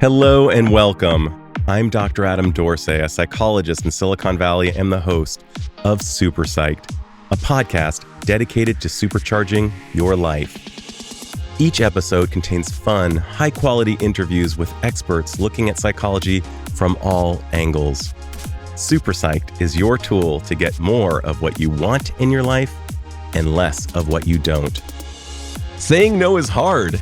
Hello and welcome. I'm Dr. Adam Dorsay, a psychologist in Silicon Valley and the host of SuperPsyched, a podcast dedicated to supercharging your life. Each episode contains fun, high-quality interviews with experts looking at psychology from all angles. SuperPsyched is your tool to get more of what you want in your life and less of what you don't. Saying no is hard.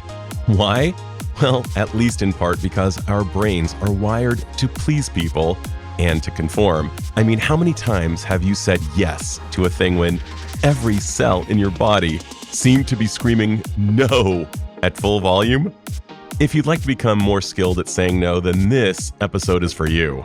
Why? Well, at least in part because our brains are wired to please people and to conform. I mean, how many times have you said yes to a thing when every cell in your body seemed to be screaming no at full volume? If you'd like to become more skilled at saying no, then this episode is for you.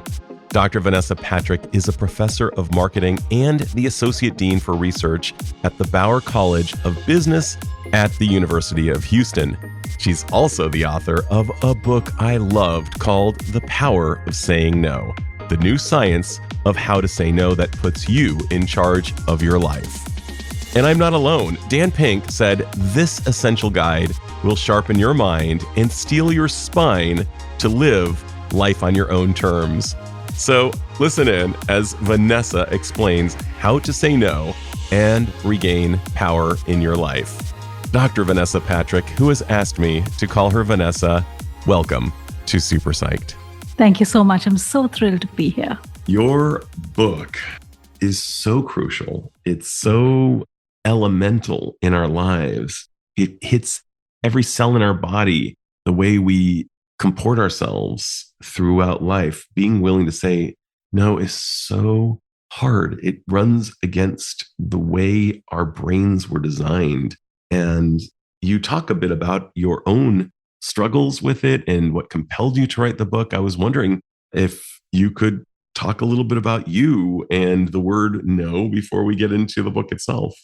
Dr. Vanessa Patrick is a professor of marketing and the associate dean for research at the Bauer College of Business at the University of Houston. She's also the author of a book I loved called The Power of Saying No, the new science of how to say no that puts you in charge of your life. And I'm not alone. Dan Pink said this essential guide will sharpen your mind and steel your spine to live life on your own terms. So listen in as Vanessa explains how to say no and regain power in your life. Dr. Vanessa Patrick, who has asked me to call her Vanessa, welcome to SuperPsyched. Thank you so much. I'm so thrilled to be here. Your book is so crucial. It's so elemental in our lives. It hits every cell in our body, the way we comport ourselves throughout life. Being willing to say no is so hard. It runs against the way our brains were designed. And you talk a bit about your own struggles with it and what compelled you to write the book. I was wondering if you could talk a little bit about you and the word no before we get into the book itself.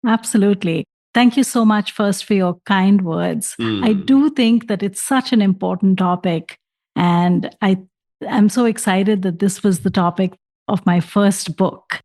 Absolutely. Thank you so much first for your kind words. I do think that it's such an important topic. And I'm so excited that this was the topic of my first book.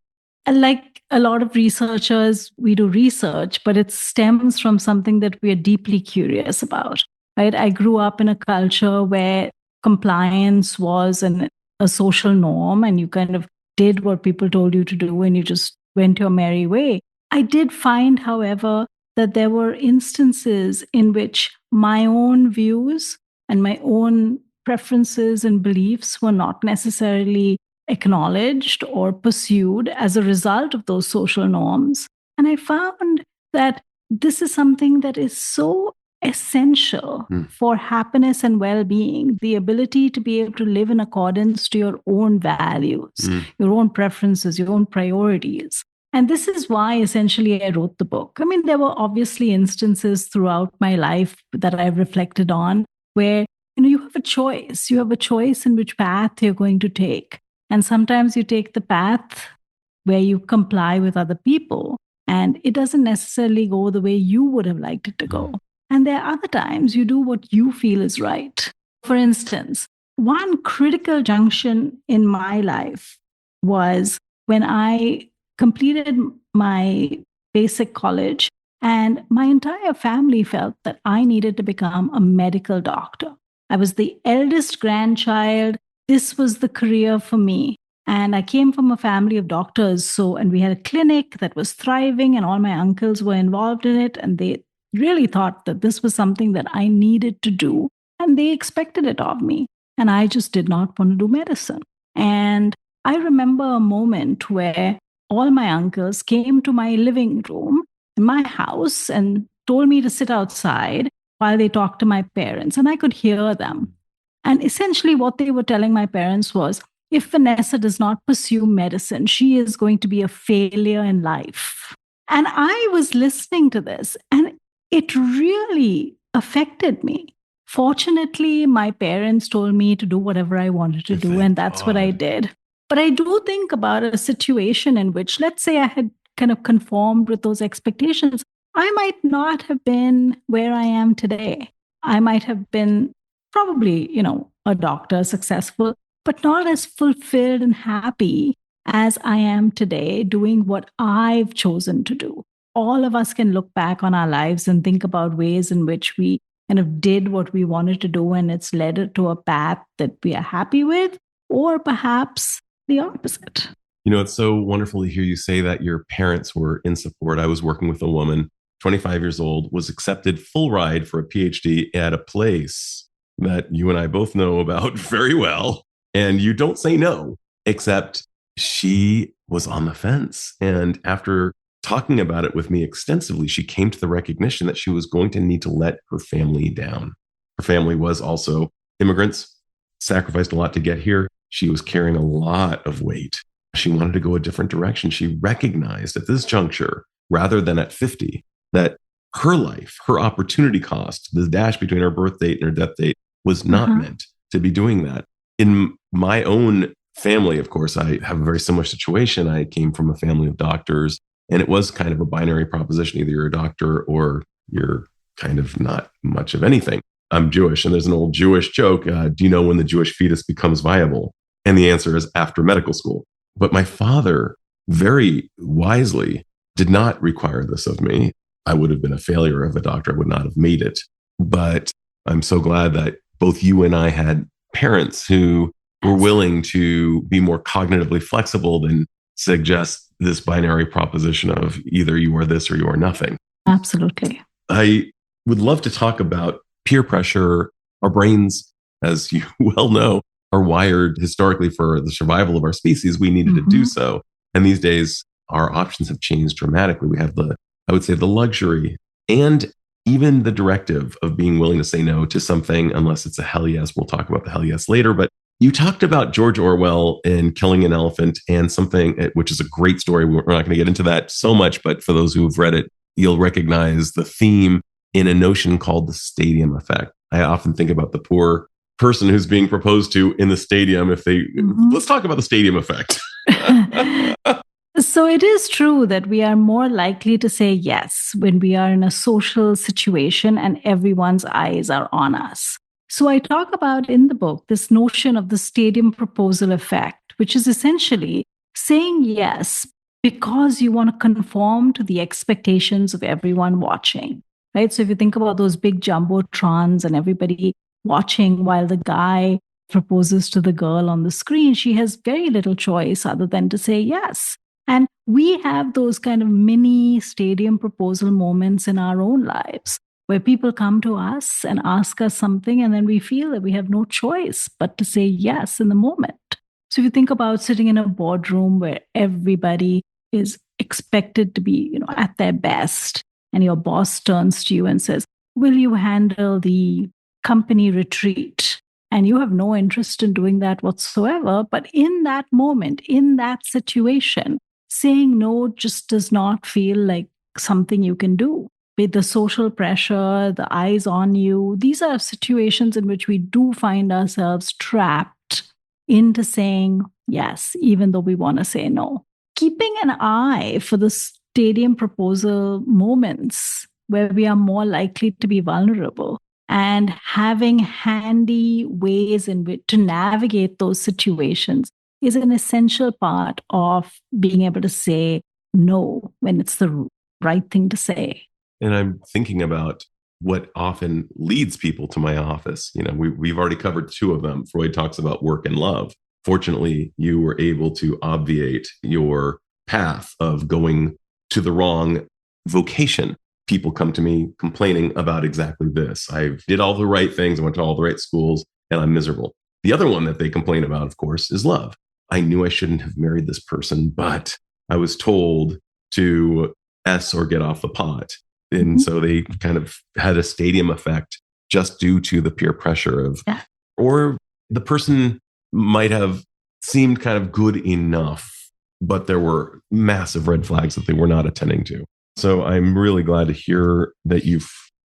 Like a lot of researchers, we do research, but it stems from something that we are deeply curious about, right? I grew up in a culture where compliance was a social norm, and you kind of did what people told you to do and you just went your merry way. I did find, however, that there were instances in which my own views and my own preferences and beliefs were not necessarily acknowledged or pursued as a result of those social norms. And I found that this is something that is so essential for happiness and well-being, the ability to be able to live in accordance to your own values, your own preferences, your own priorities. And this is why essentially I wrote the book. I mean, there were obviously instances throughout my life that I've reflected on where, you have a choice. You have a choice in which path you're going to take. And sometimes you take the path where you comply with other people, and it doesn't necessarily go the way you would have liked it to go. And there are other times you do what you feel is right. For instance, one critical junction in my life was when I completed my basic college, and my entire family felt that I needed to become a medical doctor. I was the eldest grandchild. This was the career for me. And I came from a family of doctors. And we had a clinic that was thriving, and all my uncles were involved in it. And they really thought that this was something that I needed to do. And they expected it of me. And I just did not want to do medicine. And I remember a moment where all my uncles came to my living room in my house and told me to sit outside while they talked to my parents. And I could hear them. And essentially what they were telling my parents was, if Vanessa does not pursue medicine, she is going to be a failure in life. And I was listening to this, and it really affected me. Fortunately, my parents told me to do whatever I wanted to do, and that's what I did. But I do think about a situation in which, let's say I had kind of conformed with those expectations, I might not have been where I am today. I might have been probably, a doctor, successful, but not as fulfilled and happy as I am today doing what I've chosen to do. All of us can look back on our lives and think about ways in which we kind of did what we wanted to do and it's led to a path that we are happy with, or perhaps the opposite. It's so wonderful to hear you say that your parents were in support. I was working with a woman, 25 years old, was accepted full ride for a PhD at a place that you and I both know about very well. And you don't say no, except she was on the fence. And after talking about it with me extensively, she came to the recognition that she was going to need to let her family down. Her family was also immigrants, sacrificed a lot to get here. She was carrying a lot of weight. She wanted to go a different direction. She recognized at this juncture, rather than at 50, that her life, her opportunity cost, the dash between her birth date and her death date was not meant to be doing that. In my own family, of course, I have a very similar situation. I came from a family of doctors, and it was kind of a binary proposition. Either you're a doctor or you're kind of not much of anything. I'm Jewish, and there's an old Jewish joke. Do you know when the Jewish fetus becomes viable? And the answer is after medical school. But my father very wisely did not require this of me. I would have been a failure of a doctor. I would not have made it. But I'm so glad that both you and I had parents who were willing to be more cognitively flexible than suggest this binary proposition of either you are this or you are nothing. Absolutely. I would love to talk about peer pressure. Our brains, as you well know, are wired historically for the survival of our species. We needed to do so. And these days, our options have changed dramatically. We have I would say the luxury and even the directive of being willing to say no to something, unless it's a hell yes. We'll talk about the hell yes later. But you talked about George Orwell and Killing an Elephant and something, which is a great story. We're not going to get into that so much, but for those who've read it, you'll recognize the theme in a notion called the stadium effect. I often think about the poor person who's being proposed to in the stadium. Let's talk about the stadium effect. So it is true that we are more likely to say yes when we are in a social situation and everyone's eyes are on us. So I talk about in the book this notion of the stadium proposal effect, which is essentially saying yes because you want to conform to the expectations of everyone watching, right? So if you think about those big jumbotrons and everybody watching while the guy proposes to the girl on the screen, she has very little choice other than to say yes. And we have those kind of mini stadium proposal moments in our own lives where people come to us and ask us something, and then we feel that we have no choice but to say yes in the moment. So if you think about sitting in a boardroom where everybody is expected to be, at their best, and your boss turns to you and says, "Will you handle the company retreat?" And you have no interest in doing that whatsoever. But in that moment, in that situation, saying no just does not feel like something you can do. With the social pressure, the eyes on you, these are situations in which we do find ourselves trapped into saying yes, even though we want to say no. Keeping an eye for the stadium proposal moments where we are more likely to be vulnerable and having handy ways in which to navigate those situations is an essential part of being able to say no when it's the right thing to say. And I'm thinking about what often leads people to my office. We've already covered two of them. Freud talks about work and love. Fortunately, you were able to obviate your path of going to the wrong vocation. People come to me complaining about exactly this. I did all the right things. I went to all the right schools and I'm miserable. The other one that they complain about, of course, is love. I knew I shouldn't have married this person, but I was told to S or get off the pot. And so they kind of had a stadium effect just due to the peer pressure of, or the person might have seemed kind of good enough, but there were massive red flags that they were not attending to. So I'm really glad to hear that you've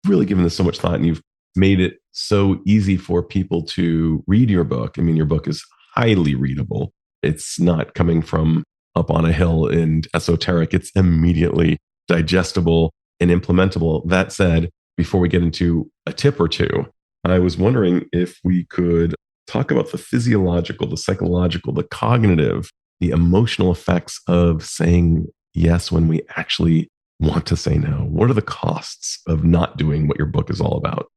really given this so much thought and you've made it so easy for people to read your book. I mean, your book is highly readable. It's not coming from up on a hill and esoteric. It's immediately digestible and implementable. That said, before we get into a tip or two, I was wondering if we could talk about the physiological, the psychological, the cognitive, the emotional effects of saying yes when we actually want to say no. What are the costs of not doing what your book is all about?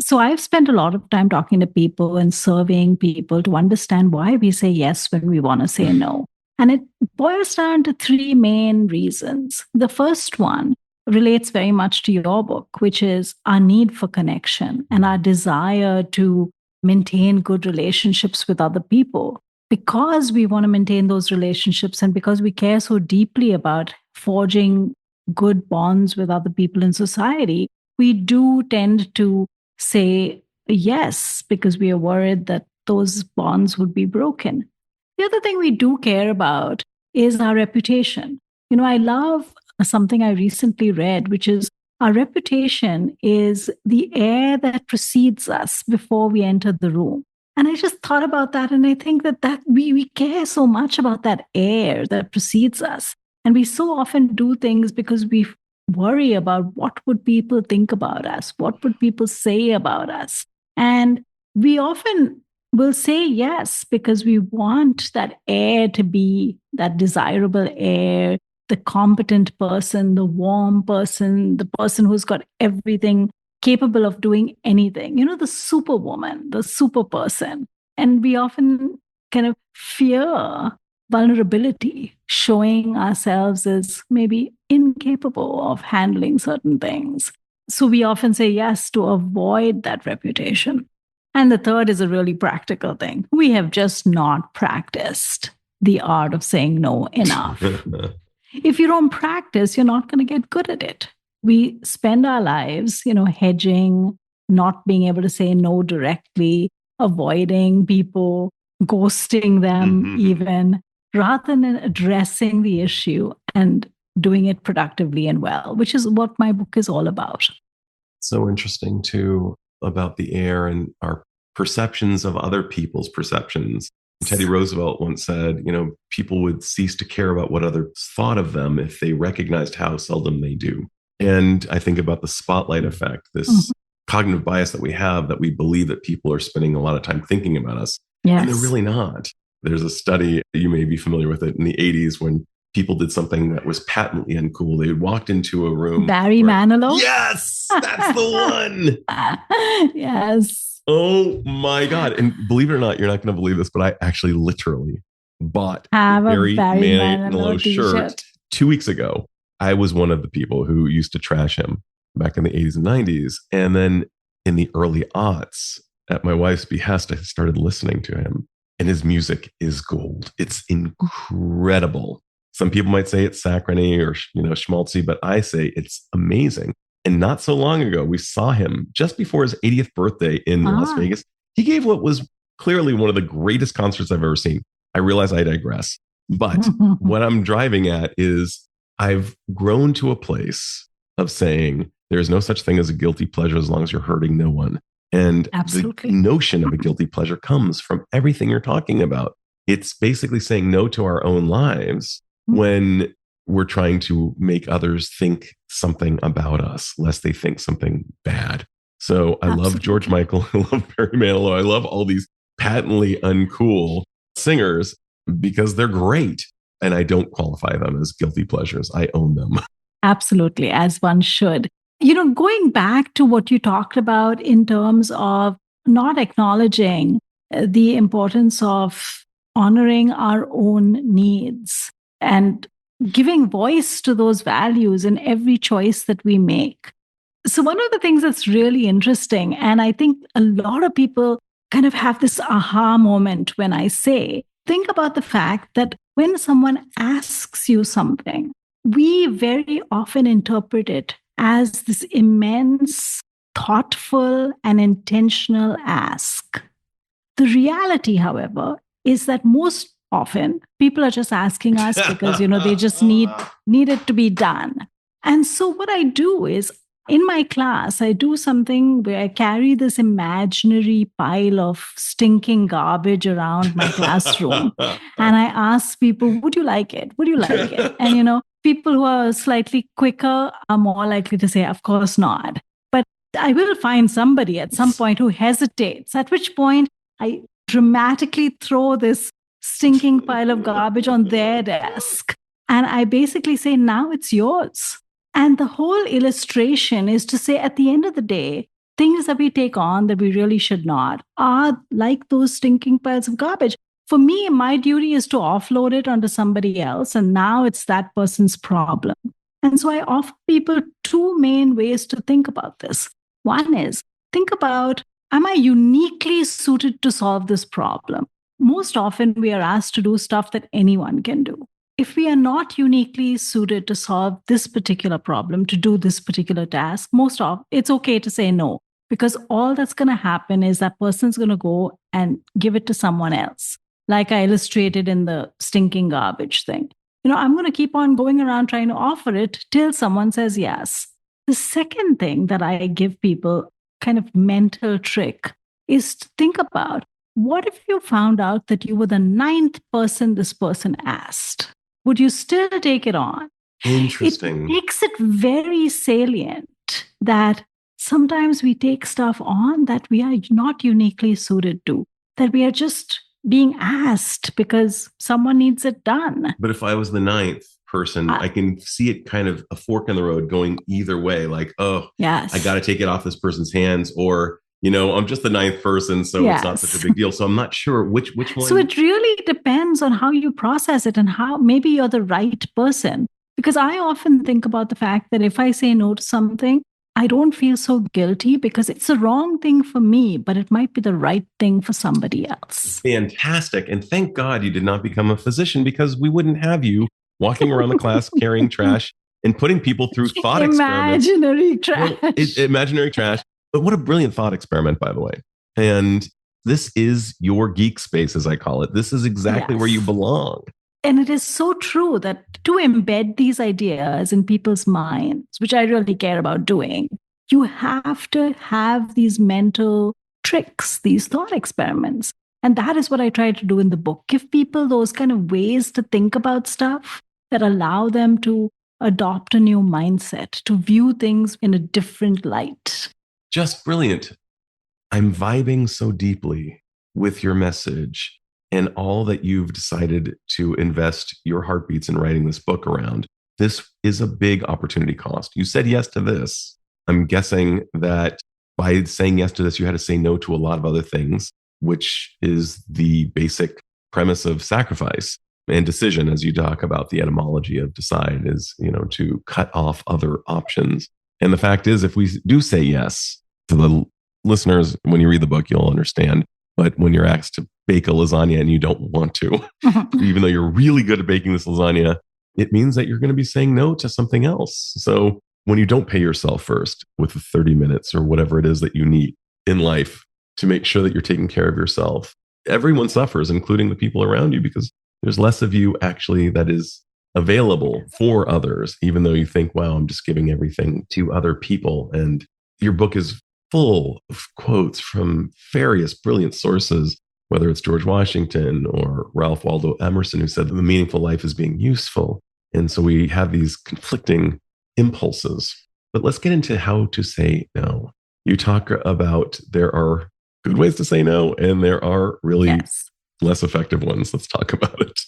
So I've spent a lot of time talking to people and surveying people to understand why we say yes when we want to say no. And it boils down to three main reasons. The first one relates very much to your book, which is our need for connection and our desire to maintain good relationships with other people. Because we want to maintain those relationships and because we care so deeply about forging good bonds with other people in society, we do tend to say yes because we are worried that those bonds would be broken. The other thing we do care about is our reputation. I love something I recently read, which is our reputation is the air that precedes us before we enter the room. And I just thought about that, and I think that we care so much about that air that precedes us. And we so often do things because we worry about what would people think about us, what would people say about us. And we often will say yes because we want that air to be that desirable air, the competent person, the warm person, the person who's got everything, capable of doing anything, the superwoman, the super person. And we often kind of fear vulnerability, showing ourselves as maybe incapable of handling certain things. So we often say yes to avoid that reputation. And the third is a really practical thing. We have just not practiced the art of saying no enough. If you don't practice, you're not going to get good at it. We spend our lives, hedging, not being able to say no directly, avoiding people, ghosting them even, rather than addressing the issue and doing it productively and well, which is what my book is all about. So interesting too about the air and our perceptions of other people's perceptions. Teddy Roosevelt once said, people would cease to care about what others thought of them if they recognized how seldom they do. And I think about the spotlight effect, this cognitive bias that we have, that we believe that people are spending a lot of time thinking about us. Yes. And they're really not. There's a study, you may be familiar with it, in the 80s when people did something that was patently uncool. They walked into a room. Barry Manilow? Yes, that's the one. Yes. Oh my God. And believe it or not, you're not going to believe this, but I actually literally bought a Barry Manilow shirt 2 weeks ago. I was one of the people who used to trash him back in the 80s and 90s. And then in the early aughts, at my wife's behest, I started listening to him. And his music is gold. It's incredible. Some people might say it's saccharine or, schmaltzy, but I say it's amazing. And not so long ago, we saw him just before his 80th birthday in Las Vegas. He gave what was clearly one of the greatest concerts I've ever seen. I realize I digress. But what I'm driving at is I've grown to a place of saying there's no such thing as a guilty pleasure as long as you're hurting no one. And Absolutely. The notion of a guilty pleasure comes from everything you're talking about. It's basically saying no to our own lives when we're trying to make others think something about us, lest they think something bad. So I love George Michael. I love Barry Manilow. I love all these patently uncool singers because they're great. And I don't qualify them as guilty pleasures. I own them. Absolutely, as one should. Going back to what you talked about in terms of not acknowledging the importance of honoring our own needs and giving voice to those values in every choice that we make. So one of the things that's really interesting, and I think a lot of people kind of have this aha moment when I say, think about the fact that when someone asks you something, we very often interpret it as this immense, thoughtful, and intentional ask. The reality, however, is that most often people are just asking us because, they just need it to be done. And so what I do is in my class, I do something where I carry this imaginary pile of stinking garbage around my classroom. And I ask people, would you like it? Would you like it? And, people who are slightly quicker are more likely to say, of course not. But I will find somebody at some point who hesitates, at which point I dramatically throw this stinking pile of garbage on their desk. And I basically say, now it's yours. And the whole illustration is to say, at the end of the day, things that we take on that we really should not are like those stinking piles of garbage. For me, my duty is to offload it onto somebody else, and now it's that person's problem. And so I offer people two main ways to think about this. One is think about, am I uniquely suited to solve this problem? Most often, we are asked to do stuff that anyone can do. If we are not uniquely suited to solve this particular problem, to do this particular task, most often it's okay to say no, because all that's going to happen is that person's going to go and give it to someone else, like I illustrated in the stinking garbage thing. I'm going to keep on going around trying to offer it till someone says yes. The second thing that I give people, kind of mental trick, is to think about, what if you found out that you were the 9th person this person asked? Would you still take it on? Interesting. It makes it very salient that sometimes we take stuff on that we are not uniquely suited to, that we are just being asked because someone needs it done. But if I was the 9th person, I can see it kind of a fork in the road going either way. Like, oh, yes, I got to take it off this person's hands, or, I'm just the 9th person, so yes, it's not such a big deal. So I'm not sure which one. So it really depends on how you process it and how maybe you're the right person. Because I often think about the fact that if I say no to something, I don't feel so guilty because it's the wrong thing for me, but it might be the right thing for somebody else. Fantastic. And thank God you did not become a physician, because we wouldn't have you walking around the class carrying trash and putting people through thought experiments. Imaginary trash. Imaginary trash. But what a brilliant thought experiment, by the way. And this is your geek space, as I call it. This is exactly where you belong. And it is so true that to embed these ideas in people's minds, which I really care about doing, you have to have these mental tricks, these thought experiments. And that is what I try to do in the book. Give people those kind of ways to think about stuff that allow them to adopt a new mindset, to view things in a different light. Just brilliant. I'm vibing so deeply with your message and all that you've decided to invest your heartbeats in writing this book around. This is a big opportunity cost. You said yes to this. I'm guessing that by saying yes to this, you had to say no to a lot of other things, which is the basic premise of sacrifice and decision, as you talk about the etymology of decide, is, to cut off other options. And the fact is, if we do say yes to the listeners, when you read the book, you'll understand. But when you're asked to bake a lasagna and you don't want to, even though you're really good at baking this lasagna, it means that you're going to be saying no to something else. So when you don't pay yourself first with the 30 minutes or whatever it is that you need in life to make sure that you're taking care of yourself, everyone suffers, including the people around you, because there's less of you actually that is available for others, even though you think, wow, I'm just giving everything to other people. And your book is full of quotes from various brilliant sources, whether it's George Washington or Ralph Waldo Emerson, who said that the meaningful life is being useful. And so we have these conflicting impulses. But let's get into how to say no. You talk about there are good ways to say no, and there are really less effective ones. Let's talk about it.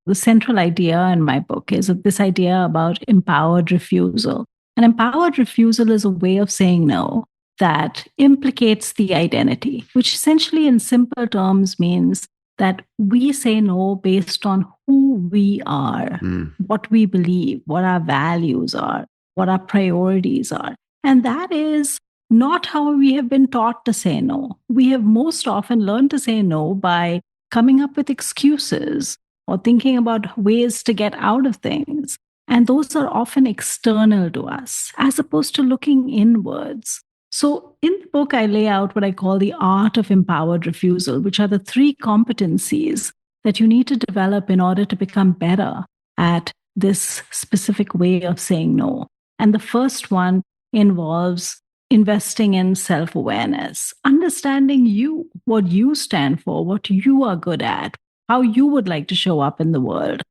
The central idea in my book is this idea about empowered refusal. And empowered refusal is a way of saying no that implicates the identity, which essentially in simple terms means that we say no based on who we are, what we believe, what our values are, what our priorities are. And that is not how we have been taught to say no. We have most often learned to say no by coming up with excuses or thinking about ways to get out of things. And those are often external to us, as opposed to looking inwards. So in the book, I lay out what I call the Art of Empowered Refusal, which are the 3 competencies that you need to develop in order to become better at this specific way of saying no. And the first one involves investing in self-awareness, understanding you, what you stand for, what you are good at, how you would like to show up in the world.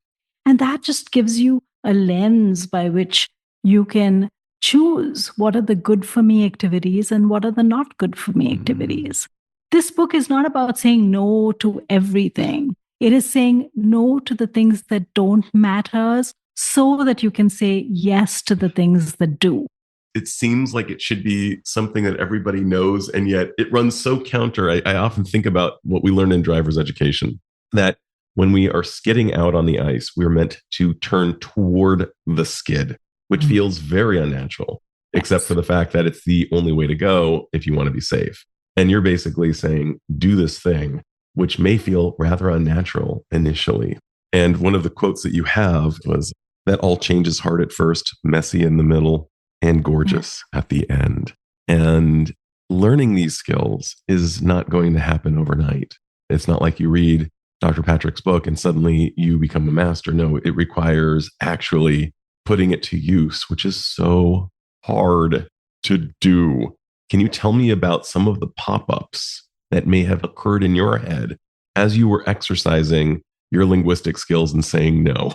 And that just gives you a lens by which you can choose what are the good for me activities and what are the not good for me activities. This book is not about saying no to everything. It is saying no to the things that don't matter so that you can say yes to the things that do. it seems like it should be something that everybody knows, and yet it runs so counter. I often think about what we learn in driver's education, that when we are skidding out on the ice, we're meant to turn toward the skid, which feels very unnatural, except for the fact that it's the only way to go if you want to be safe. And you're basically saying, do this thing, which may feel rather unnatural initially. And one of the quotes that you have was that all change is hard at first, messy in the middle, and gorgeous at the end. And learning these skills is not going to happen overnight. It's not like you read Dr. Patrick's book and suddenly you become a master. No, it requires actually putting it to use, which is so hard to do. Can you tell me about some of the pop-ups that may have occurred in your head as you were exercising your linguistic skills and saying no?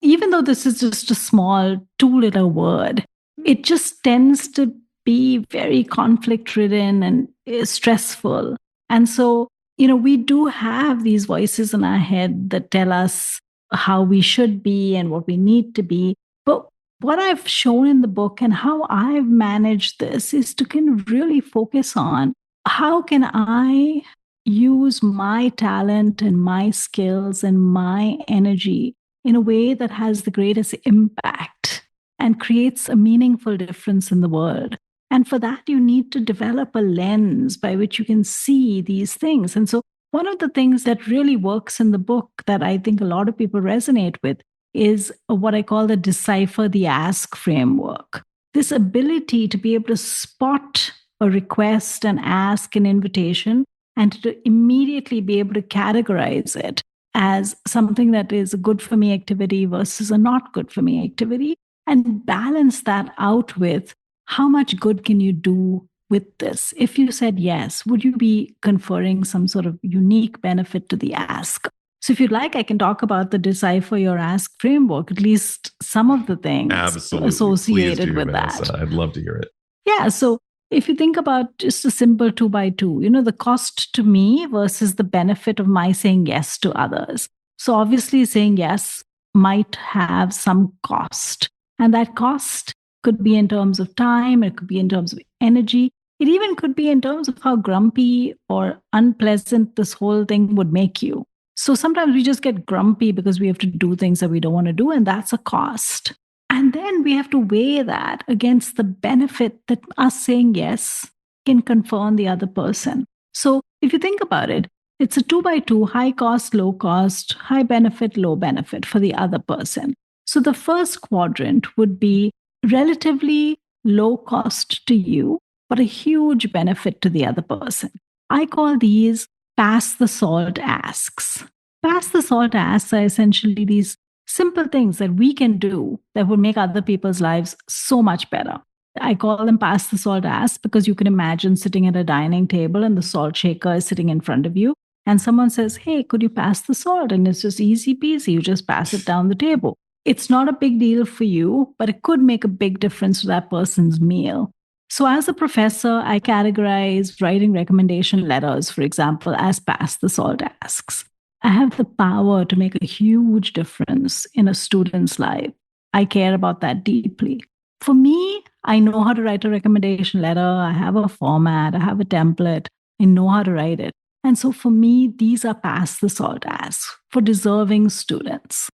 Even though this is just a small two-letter word, it just tends to be very conflict-ridden and stressful. And so, we do have these voices in our head that tell us how we should be and what we need to be. But what I've shown in the book and how I've managed this is to kind of really focus on how can I use my talent and my skills and my energy in a way that has the greatest impact and creates a meaningful difference in the world. And for that, you need to develop a lens by which you can see these things. And so one of the things that really works in the book that I think a lot of people resonate with is what I call the decipher the ask framework. This ability to be able to spot a request, an ask, an invitation, and to immediately be able to categorize it as something that is a good for me activity versus a not good for me activity, and balance that out with how much good can you do with this? If you said yes, would you be conferring some sort of unique benefit to the ask? So if you'd like, I can talk about the decipher your ask framework, at least some of the things associated with Vanessa. That. I'd love to hear it. Yeah. So if you think about just a simple 2x2, the cost to me versus the benefit of my saying yes to others. So obviously saying yes might have some cost. And that cost could be in terms of time, it could be in terms of energy. It even could be in terms of how grumpy or unpleasant this whole thing would make you. So sometimes we just get grumpy because we have to do things that we don't want to do, and that's a cost. And then we have to weigh that against the benefit that us saying yes can confer on the other person. So if you think about it, it's a 2x2, high cost, low cost, high benefit, low benefit for the other person. So the first quadrant would be relatively low cost to you, but a huge benefit to the other person. I call these pass the salt asks. Pass the salt asks are essentially these simple things that we can do that would make other people's lives so much better. I call them pass the salt asks because you can imagine sitting at a dining table and the salt shaker is sitting in front of you. And someone says, hey, could you pass the salt? And it's just easy peasy. You just pass it down the table. It's not a big deal for you, but it could make a big difference to that person's meal. So as a professor, I categorize writing recommendation letters, for example, as pass the salt asks. I have the power to make a huge difference in a student's life. I care about that deeply. For me, I know how to write a recommendation letter. I have a format. I have a template. I know how to write it. And so for me, these are pass the salt asks for deserving students.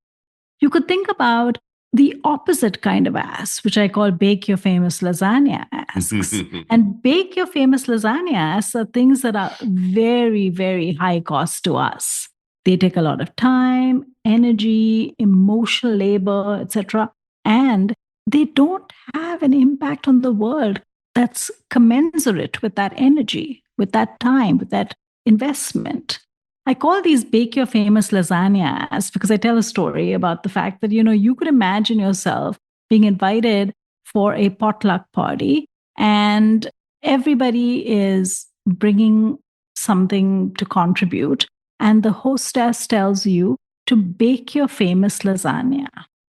You could think about the opposite kind of ask, which I call bake your famous lasagna asks. And bake your famous lasagna asks are things that are very, very high cost to us. They take a lot of time, energy, emotional labor, etc. And they don't have an impact on the world that's commensurate with that energy, with that time, with that investment. I call these bake your famous lasagna asks because I tell a story about the fact that, you could imagine yourself being invited for a potluck party and everybody is bringing something to contribute. And the hostess tells you to bake your famous lasagna.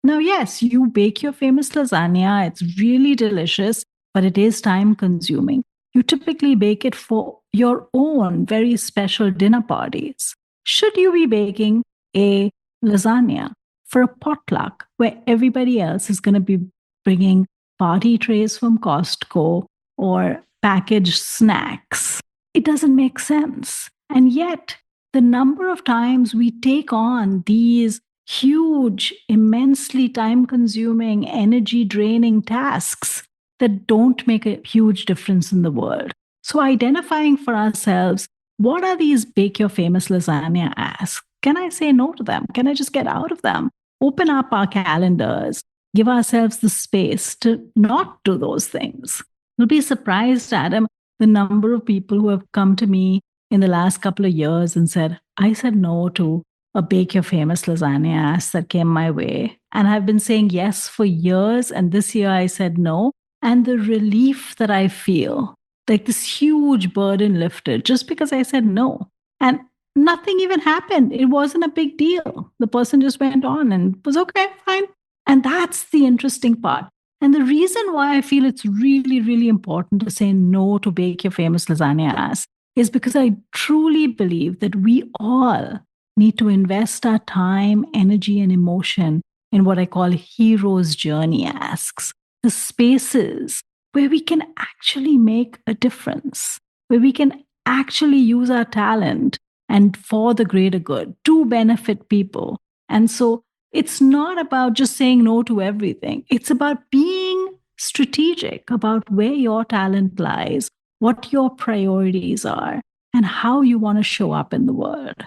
Now, yes, you bake your famous lasagna. It's really delicious, but it is time consuming. You typically bake it for your own very special dinner parties. Should you be baking a lasagna for a potluck where everybody else is going to be bringing party trays from Costco or packaged snacks. It doesn't make sense. And yet, the number of times we take on these huge, immensely time-consuming, energy-draining tasks that don't make a huge difference in the world. So identifying for ourselves, what are these bake your famous lasagna asks? Can I say no to them? Can I just get out of them? Open up our calendars, give ourselves the space to not do those things. You'll be surprised, Adam, the number of people who have come to me in the last couple of years and said, I said no to a bake your famous lasagna ask that came my way. And I've been saying yes for years. And this year I said no. And the relief that I feel, like this huge burden lifted just because I said no. And nothing even happened. It wasn't a big deal. The person just went on and was okay, fine. And that's the interesting part. And the reason why I feel it's really, really important to say no to bake your famous lasagna ask is because I truly believe that we all need to invest our time, energy, and emotion in what I call hero's journey asks, the spaces where we can actually make a difference, where we can actually use our talent and for the greater good to benefit people. And so it's not about just saying no to everything. It's about being strategic about where your talent lies, what your priorities are, and how you want to show up in the world.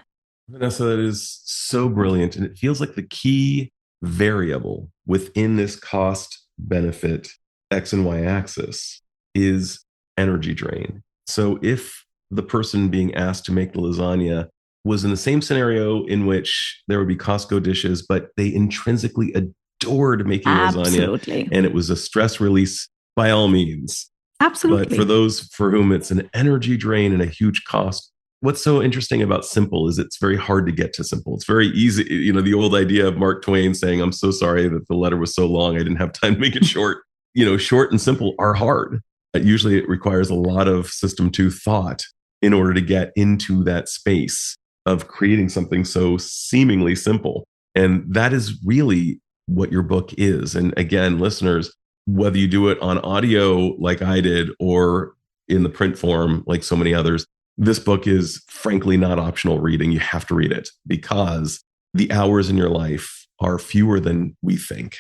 Vanessa, that is so brilliant. And it feels like the key variable within this cost benefit X and Y axis is energy drain. So if the person being asked to make the lasagna was in the same scenario in which there would be Costco dishes, but they intrinsically adored making lasagna, and it was a stress release, by all means. Absolutely. But for those for whom it's an energy drain and a huge cost, what's so interesting about simple is it's very hard to get to simple. It's very easy. You know, the old idea of Mark Twain saying, I'm so sorry that the letter was so long, I didn't have time to make it short. You know, short and simple are hard. Usually it requires a lot of system 2 thought in order to get into that space of creating something so seemingly simple. And that is really what your book is. And again, listeners, whether you do it on audio like I did or in the print form like so many others, this book is frankly not optional reading. You have to read it because the hours in your life are fewer than we think.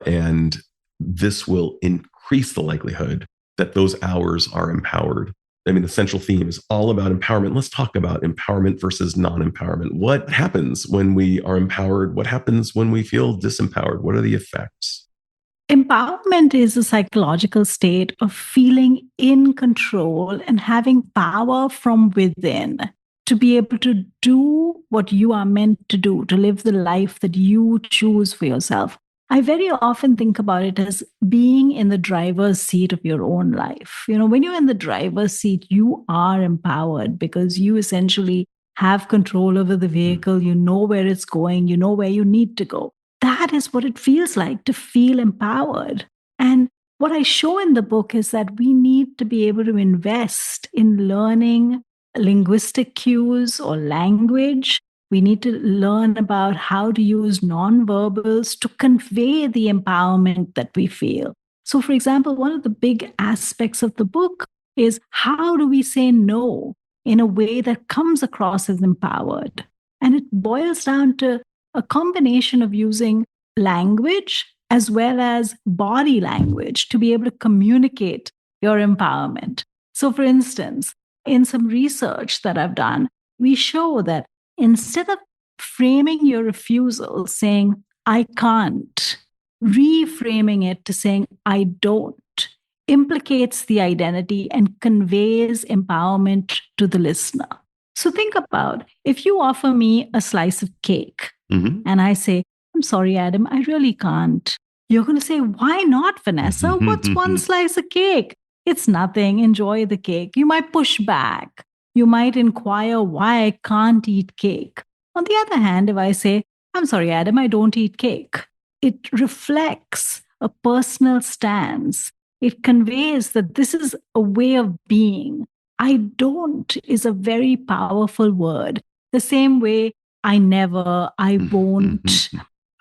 And this will increase the likelihood that those hours are empowered. I mean, the central theme is all about empowerment. Let's talk about empowerment versus non-empowerment. What happens when we are empowered? What happens when we feel disempowered? What are the effects? Empowerment is a psychological state of feeling in control and having power from within to be able to do what you are meant to do, to live the life that you choose for yourself. I very often think about it as being in the driver's seat of your own life. You know, when you're in the driver's seat, you are empowered because you essentially have control over the vehicle. You know where it's going. You know where you need to go. That is what it feels like to feel empowered. And what I show in the book is that we need to be able to invest in learning linguistic cues or language. We need to learn about how to use nonverbals to convey the empowerment that we feel. So, for example, one of the big aspects of the book is how do we say no in a way that comes across as empowered? And it boils down to a combination of using language as well as body language to be able to communicate your empowerment. So, for instance, in some research that I've done, we show that instead of framing your refusal saying, I can't, reframing it to saying, I don't, implicates the identity and conveys empowerment to the listener. So think about if you offer me a slice of cake and I say, I'm sorry, Adam, I really can't. You're going to say, why not, Vanessa? What's one slice of cake? It's nothing. Enjoy the cake. You might push back. You might inquire why I can't eat cake. On the other hand, if I say, I'm sorry, Adam, I don't eat cake, it reflects a personal stance. It conveys that this is a way of being. I don't is a very powerful word. The same way I never, I won't,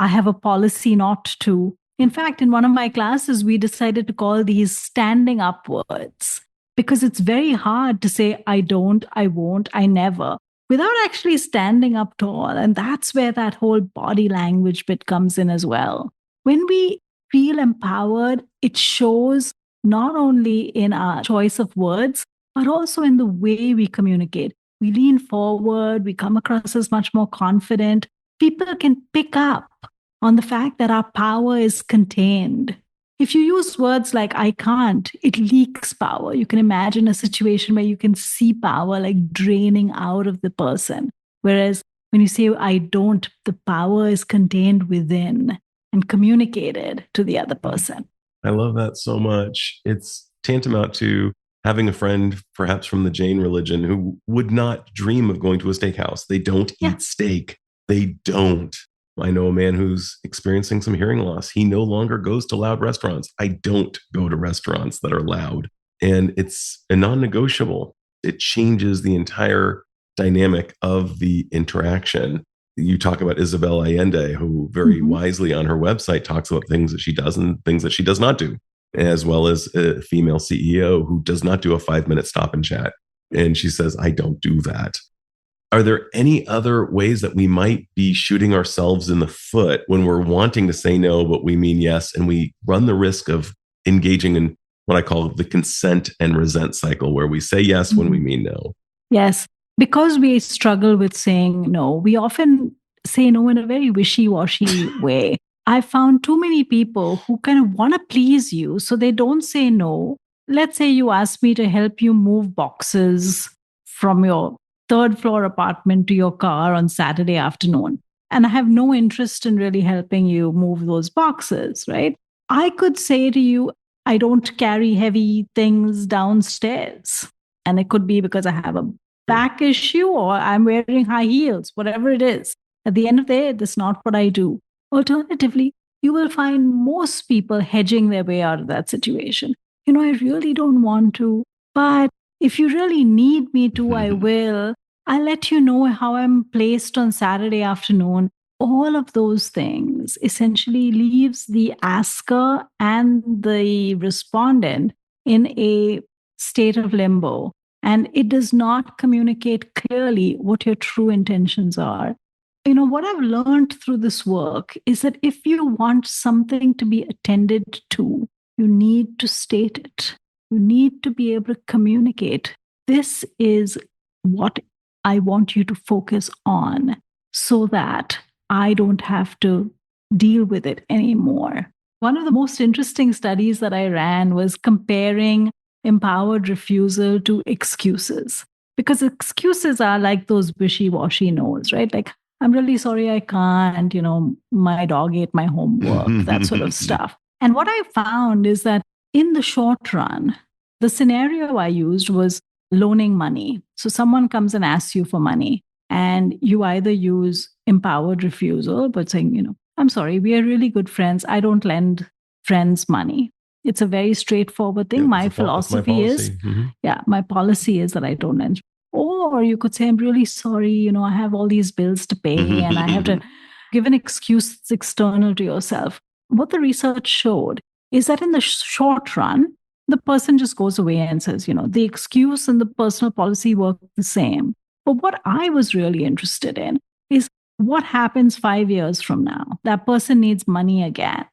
I have a policy not to. In fact, in one of my classes, we decided to call these standing up words because it's very hard to say, I don't, I won't, I never, without actually standing up tall. And that's where that whole body language bit comes in as well. When we feel empowered, it shows not only in our choice of words, but also in the way we communicate. We lean forward, we come across as much more confident. People can pick up on the fact that our power is contained. If you use words like I can't, it leaks power. You can imagine a situation where you can see power like draining out of the person. Whereas when you say I don't, the power is contained within and communicated to the other person. I love that so much. It's tantamount to having a friend, perhaps from the Jain religion, who would not dream of going to a steakhouse. They don't eat steak. They don't. I know a man who's experiencing some hearing loss. He no longer goes to loud restaurants. I don't go to restaurants that are loud. And it's a non-negotiable. It changes the entire dynamic of the interaction. You talk about Isabel Allende, who very wisely on her website talks about things that she does and things that she does not do, as well as a female CEO who does not do a 5-minute stop and chat. And she says, I don't do that. Are there any other ways that we might be shooting ourselves in the foot when we're wanting to say no, but we mean yes, and we run the risk of engaging in what I call the consent and resent cycle, where we say yes when we mean no? Yes. Because we struggle with saying no, we often say no in a very wishy-washy way. I found too many people who kind of want to please you, so they don't say no. Let's say you ask me to help you move boxes from your third floor apartment to your car on Saturday afternoon. And I have no interest in really helping you move those boxes, right? I could say to you, I don't carry heavy things downstairs. And it could be because I have a back issue or I'm wearing high heels, whatever it is. At the end of the day, that's not what I do. Alternatively, you will find most people hedging their way out of that situation. I really don't want to, but if you really need me to, I will. I'll let you know how I'm placed on Saturday afternoon. All of those things essentially leaves the asker and the respondent in a state of limbo. And it does not communicate clearly what your true intentions are. What I've learned through this work is that if you want something to be attended to, you need to state it. You need to be able to communicate. This is what I want you to focus on so that I don't have to deal with it anymore. One of the most interesting studies that I ran was comparing empowered refusal to excuses, because excuses are like those wishy-washy no's, right? Like, I'm really sorry I can't, my dog ate my homework, that sort of stuff. And what I found is that in the short run, the scenario I used was loaning money. So someone comes and asks you for money, and you either use empowered refusal, but saying, I'm sorry, we are really good friends. I don't lend friends money. It's a very straightforward thing. My philosophy is, my policy is that I don't lend. Or you could say, I'm really sorry, I have all these bills to pay and I have to give an excuse that's external to yourself. What the research showed is that in the short run, the person just goes away and says, the excuse and the personal policy work the same. But what I was really interested in is what happens 5 years from now? That person needs money again.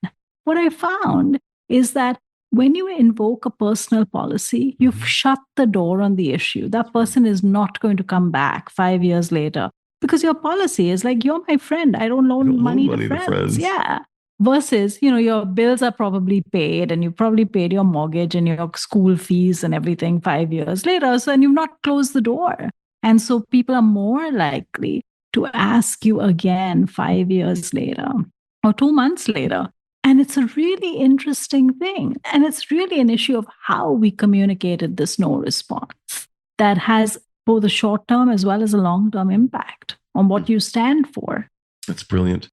What I found is that when you invoke a personal policy, you've shut the door on the issue. That person is not going to come back 5 years later because your policy is like, you're my friend. I don't loan money to friends. Yeah. Versus, your bills are probably paid and you probably paid your mortgage and your school fees and everything 5 years later. So, and you've not closed the door. And so people are more likely to ask you again 5 years later or 2 months later. And it's a really interesting thing. And it's really an issue of how we communicated this no response that has both a short-term as well as a long-term impact on what you stand for. That's brilliant.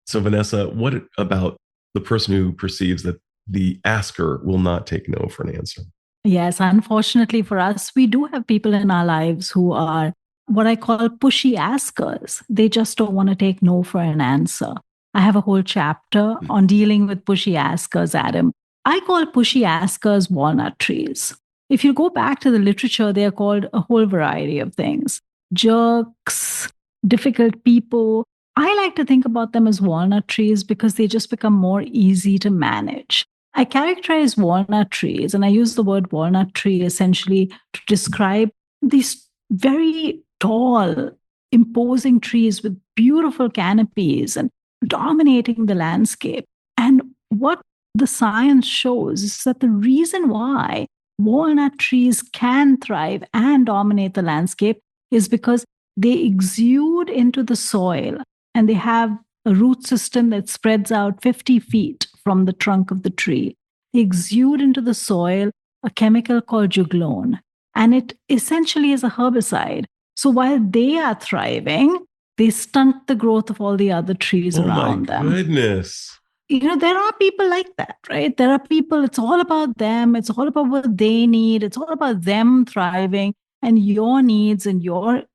So Vanessa, what about the person who perceives that the asker will not take no for an answer? Yes, unfortunately for us, we do have people in our lives who are what I call pushy askers. They just don't want to take no for an answer. I have a whole chapter on dealing with pushy askers, Adam. I call pushy askers walnut trees. If you go back to the literature, they are called a whole variety of things. Jerks, difficult people. I like to think about them as walnut trees because they just become more easy to manage. I characterize walnut trees, and I use the word walnut tree essentially to describe these very tall, imposing trees with beautiful canopies and dominating the landscape. And what the science shows is that the reason why walnut trees can thrive and dominate the landscape is because they exude into the soil and they have a root system that spreads out 50 feet from the trunk of the tree. They exude into the soil a chemical called juglone, and it essentially is a herbicide. So while they are thriving, they stunt the growth of all the other trees around them. Oh my goodness. There are people like that, right? There are people, it's all about them. It's all about what they need. It's all about them thriving, and your needs and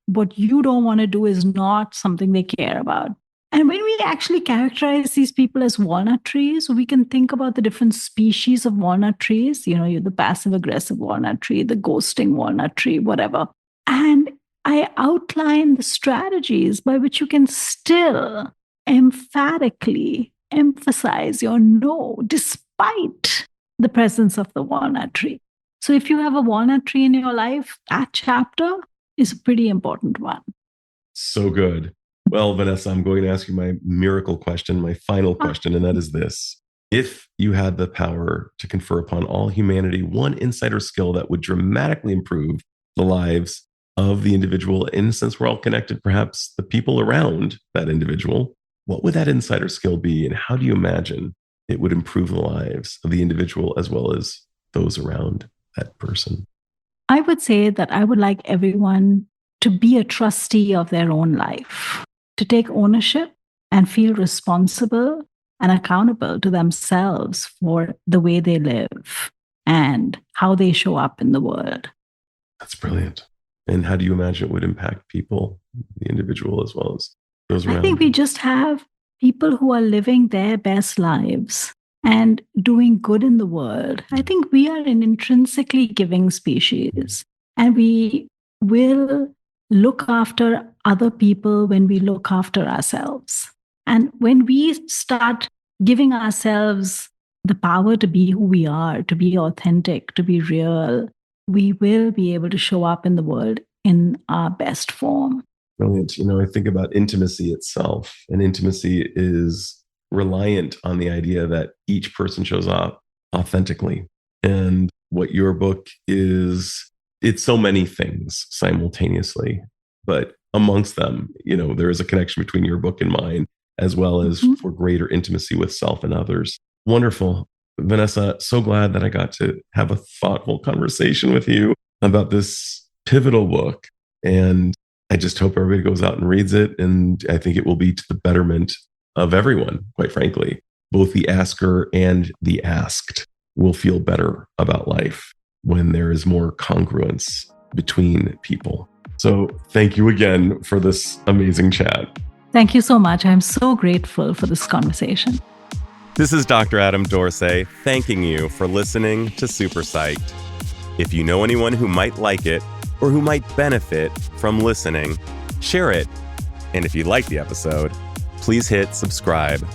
what you don't want to do is not something they care about. And when we actually characterize these people as walnut trees, we can think about the different species of walnut trees. You're the passive aggressive walnut tree, the ghosting walnut tree, whatever. And I outline the strategies by which you can still emphatically emphasize your no despite the presence of the walnut tree. So if you have a walnut tree in your life, that chapter is a pretty important one. So good. Well, Vanessa, I'm going to ask you my miracle question, my final question, and that is this. If you had the power to confer upon all humanity one insider skill that would dramatically improve the lives of the individual, and since we're all connected, perhaps the people around that individual, what would that insider skill be, and how do you imagine it would improve the lives of the individual as well as those around that person? I would say that I would like everyone to be a trustee of their own life, to take ownership and feel responsible and accountable to themselves for the way they live and how they show up in the world. That's brilliant. And how do you imagine it would impact people, the individual as well as those around? I think we just have people who are living their best lives and doing good in the world. I think we are an intrinsically giving species, and we will look after other people when we look after ourselves. And when we start giving ourselves the power to be who we are, to be authentic, to be real, we will be able to show up in the world in our best form. Brilliant. I think about intimacy itself, and intimacy is reliant on the idea that each person shows up authentically. And what your book is, it's so many things simultaneously, but amongst them, there is a connection between your book and mine, as well as for greater intimacy with self and others. Wonderful. Vanessa, so glad that I got to have a thoughtful conversation with you about this pivotal book. And I just hope everybody goes out and reads it. And I think it will be to the betterment of everyone, quite frankly. Both the asker and the asked will feel better about life when there is more congruence between people. So thank you again for this amazing chat. Thank you so much. I'm so grateful for this conversation. This is Dr. Adam Dorsay thanking you for listening to SuperPsyched. If you know anyone who might like it or who might benefit from listening, share it. And if you like the episode, please hit subscribe